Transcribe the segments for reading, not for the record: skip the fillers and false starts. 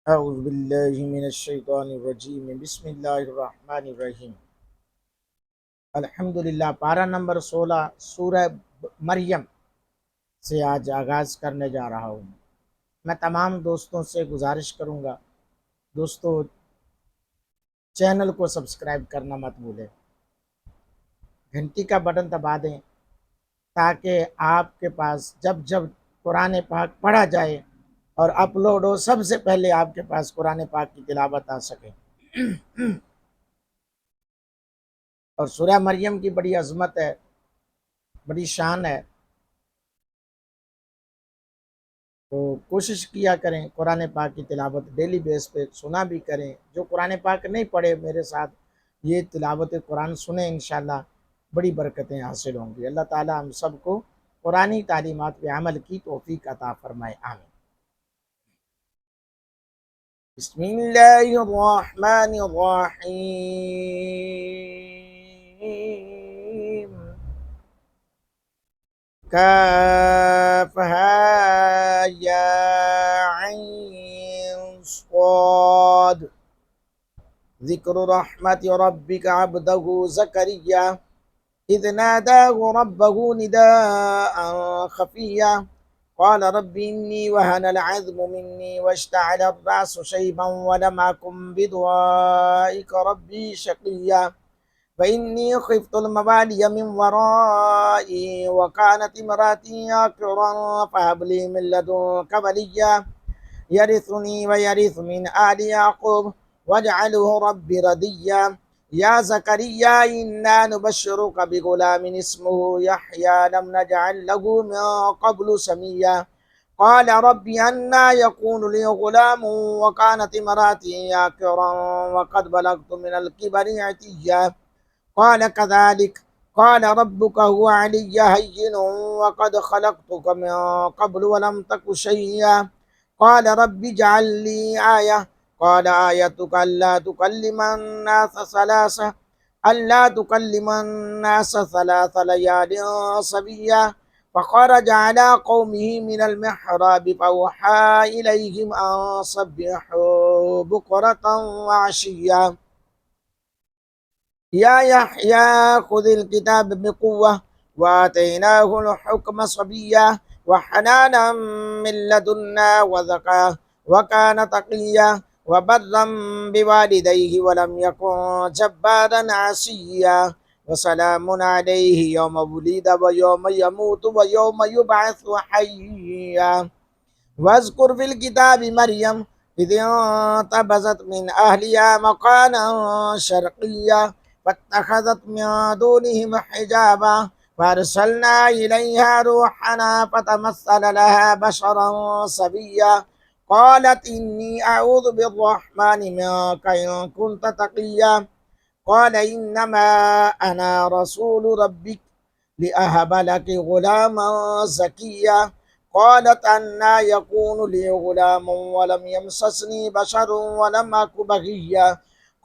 अऊज़ु बिल्लाहि मिनश्शैतानिर्रजीम बिस्मिल्लाहिर्रहमानिर्रहीम। अल्हम्दुलिल्लाह। पारा नंबर 16 सूरह मरियम से आज आगाज़ करने जा रहा हूँ। मैं तमाम दोस्तों से गुजारिश करूँगा, दोस्तों चैनल को सब्सक्राइब करना मत भूलें, घंटी का बटन दबा दें ताकि आपके पास जब जब कुरान पाक पढ़ा जाए और अपलोड हो, सबसे पहले आपके पास कुरान पाक की तिलावत आ सके। और सूरह मरियम की बड़ी अज़मत है, बड़ी शान है, तो कोशिश किया करें कुरान पाक की तिलावत डेली बेस पे सुना भी करें। जो कुरान पाक नहीं पढ़े मेरे साथ ये तिलावत कुरान सुने, इंशाल्लाह बड़ी बरकतें हासिल होंगी। अल्लाह ताला हम सबको कुरानी तालीमात पे अमल की तौफीक अता फरमाए, आमीन। बिस्मिल्लाहिर्रहमानिर्रहीम। काफहा या ऐन स्वाद। ज़िक्र रहमति रब्बिका अब्दहु ज़करिया इज़ नादाहु रब्बहु निदाअन खफ़िय्या क़ाल रब्बि इन्नी वहनल अज़्मु मिन्नी वश्तअल अर्रअसु शैबन वलम अकुन बिदुआइका रब्बी शक़िय्या वइन्नी खिफ्तुल मवालिय मिन वराई वकानत इम्राती आक़िरन फहब ली मिन लदुनका वलिय्या यरिथुनी व यरिथु मिन आलि याक़ूब वजअलहु रब्बि रदिय्या या ज़करिया इन्ना नुबश्शिरुका बिग़ुलामिन इस्मुहु यहया लम नजअल लहु मिन क़ब्लु समिय्या क़ाल रब्बि अन्ना यकूनु ली ग़ुलामुन व कानत इम्राती आक़िरन व क़द बलगतु मिनल किबरि अतिय्या क़ाल कज़ालिक क़ाल रब्बुका हुवा अलय्य हय्यिनुन व क़द ख़लक़तुका मिन क़ब्लु व लम तकु शय्य्या क़ाल रब्बि इजअल ली आयह क़ाल आयतुका अल्ला तुकल्लिमन नास सलास लयालिन सविय्या फ़ख़रज अला क़ौमिही मिनल मिहराब फ़अवहा इलैहिम अन सब्बिहू बुक्रतन व अशिय्या या यहया खुज़िल किताब बिक़ुव्वह व आतैनाहुल हुक्म सबिय्या व हनानम मिन लदुन्ना व ज़का व कान तक़िय्या व बर्रम बिवालिदैहि व लम यकुन जब्बारन असिय्या व सलामुन अलैहि यौम वुलिद व यौम यमूतु व यौम युबअसु हय्या वज़्कुर फ़िल किताबि मरियम इज़ इंतबज़त मिन अहलिहा मकानन शर्क़िय्या फत्तख़ज़त मिन दूनिहिम हिजाबा फअरसलना इलैहा रूहना फ़तमस्सल लहा बशरन सविय्या क़ालत इन्नी अऊज़ु बिर्रहमानि मिनका इन कुन्त तक़िय्या क़ाल इन्नमा अना रसूलु रब्बिक लिअहब लकी ग़ुलामन ज़किय्या क़ालत अन्ना यकूनु ली ग़ुलामुन वलम यमससनी बशरुन वलम अकु बग़िय्या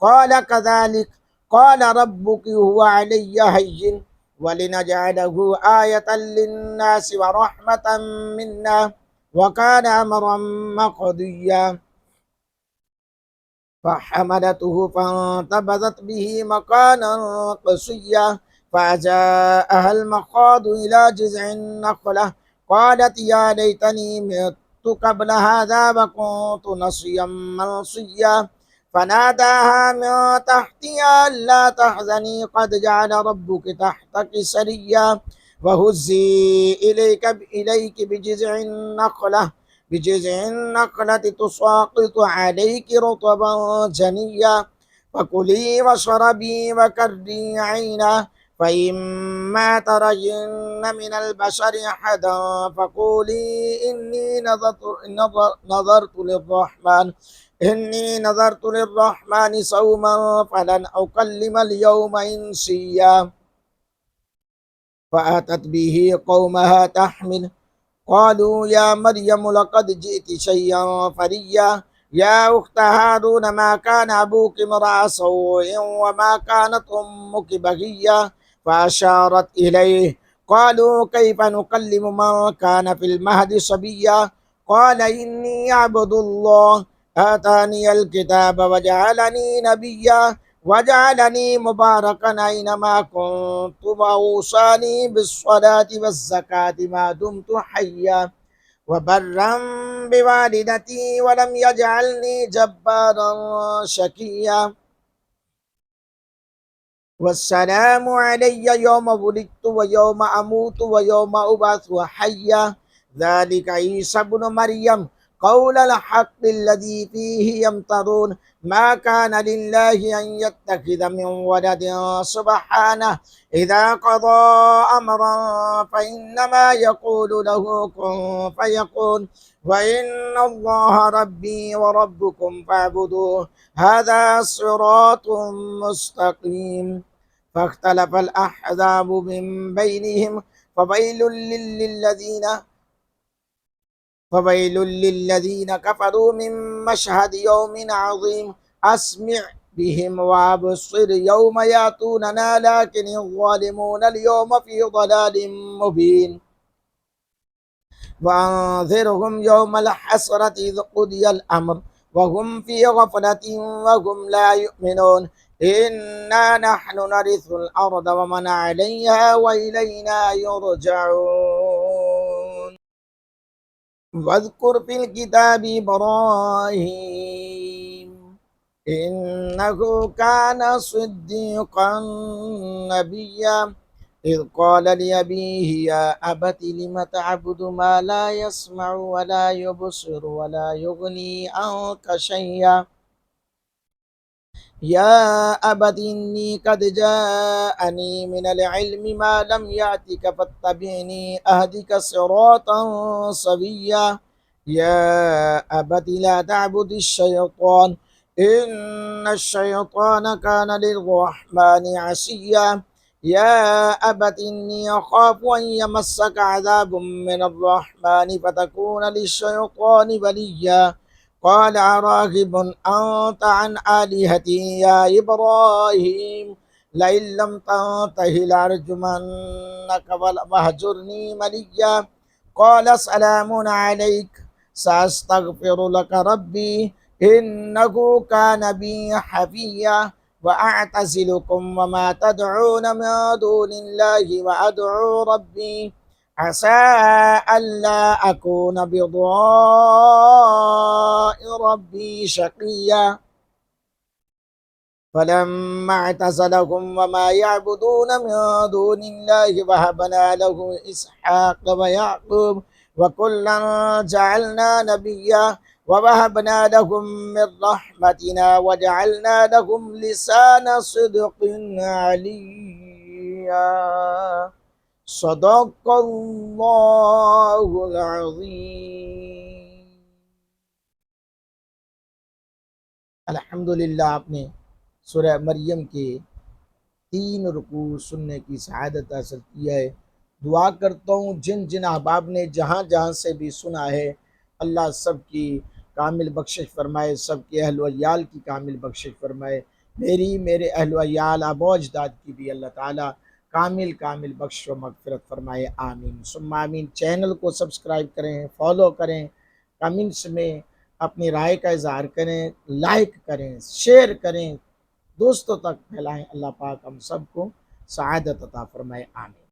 क़ाल कज़ालिक क़ाल रब्बुकी हुवा अलय्य हय्यिन वलिनजअलहु आयतन लिन्नासि व रहमतन मिन्ना व कान अमरन मक़दिय्या फहमलतहु फंतबज़त बिही मकानन क़सिय्या फअजाअहा المخاض إلى جذع النخلة قالت يا ليتني مت قبل هذا وكنت نسيا منسيا فناداها من تحتها ألا تحزني قد جعل ربك تحتك سريا وهزي إليك بجذع النخلة تساقط عليك رطبا جنيا فكلي واشربي وقري عينا فإما ترين من البشر أحدا فقولي إني نظرت للرحمن صوما فلن أكلم اليوم إنسيا فأتت به قومها تحمل قالوا يا مريم لقد جئت شيئا فريا يا أخت هارون ما كان أبوك امرأ سوء وما كانت أمك بغيا فأشارت إليه قالوا كيف نكلم من كان في المهد صبيا قال إني عبد الله आतानियल किताब वजअलनी नबिय्या वजअलनी मुबारकन ऐनमा कुन्तु वअौसानी बिस्सलाति वज़्ज़काति मा दुम्तु हय्या वबर्रम बिवालिदती वलम यजअलनी जब्बारन शकिया वस्सलामु अलैया यौम वुलिदतु व यौम अमूतु व यौम उबअसु हय्या ज़ालिका ईसा इब्नु मरियम क़ौलल हक़्क़िल्लज़ी फ़ीहि यमतरून मा काना लिल्लाहि अन यत्तख़िज़ मिन वलदिन सुब्हानहु इज़ा क़ज़ा अमरन फ़इन्नमा यक़ूलु लहु कुन फ़यकून व इन्नल्लाह रब्बी व रब्बुकुम फ़अब्दूहु हाज़ा सिरातुम मुस्तक़ीम فاختلف الأحزاب من بينهم فويل للذين كفروا من مشهد يوم عظيم أسمع بهم وأبصر يوم يأتوننا لكن الظالمون اليوم في ضلال مبين وأنذرهم يوم الحسرة إذ قضي الأمر وهم في غفلة وهم لا يؤمنون إنا نحن نرث الأرض ومن عليها وإلينا يرجعون واذكر في الكتاب إبراهيم إنه كان صديقا نبيا إذ قال لأبيه يا أبت لم تعبد ما لا يسمع ولا يبصر ولا يغني عنك شيئا يا أبت إني قد جاءني من العلم ما لم يأتك فاتبعني أهدك صراطا سويا يا أبت لا تعبد الشيطان إن الشيطان كان للرحمن عصيا يا أبت إني أخاف أن يمسك عذاب من الرحمن فتكون للشيطان وليا قال أراغب أنت عن آلهتي يا إبراهيم لئن لم تنته لأرجمنك واهجرني مليا قال سلام عليك سأستغفر لك ربي إنه كان بي حفيا وأعتزلكم وما تدعون من دون الله وأدعو ربي عسى ألا أكون بضاء ربي شقيا فلما اعتزلهم وما يعبدون من دون الله وهبنا له إسحاق ويعقوب وكلا جعلنا نبيا ووهبنا لهم من رحمتنا وجعلنا لهم لسان صدق عليا सदक़ल्लाहुल अज़ीम। अल्हम्दुलिल्लाह, आपने सूरह मरियम के 3 रुकू सुनने की सआदत हासिल की है। दुआ करता हूँ जिन जिन अहबाब ने जहाँ जहाँ से भी सुना है, अल्लाह सब की कामिल बख्शिश फरमाए, सब के अहल व याल की कामिल बख्शिश फरमाए। मेरी मेरे अहल व याल आबा अजदाद की भी अल्लाह ताला कामिल कामिल बख्श व मगफिरत फरमाए, आमीन सुम्मा आमीन। चैनल को सब्सक्राइब करें, फॉलो करें, कमेंट्स में अपनी राय का इजहार करें, लाइक करें, शेयर करें, दोस्तों तक फैलाएं। अल्लाह पाक हम सबको सआदत अता फरमाए, आमीन।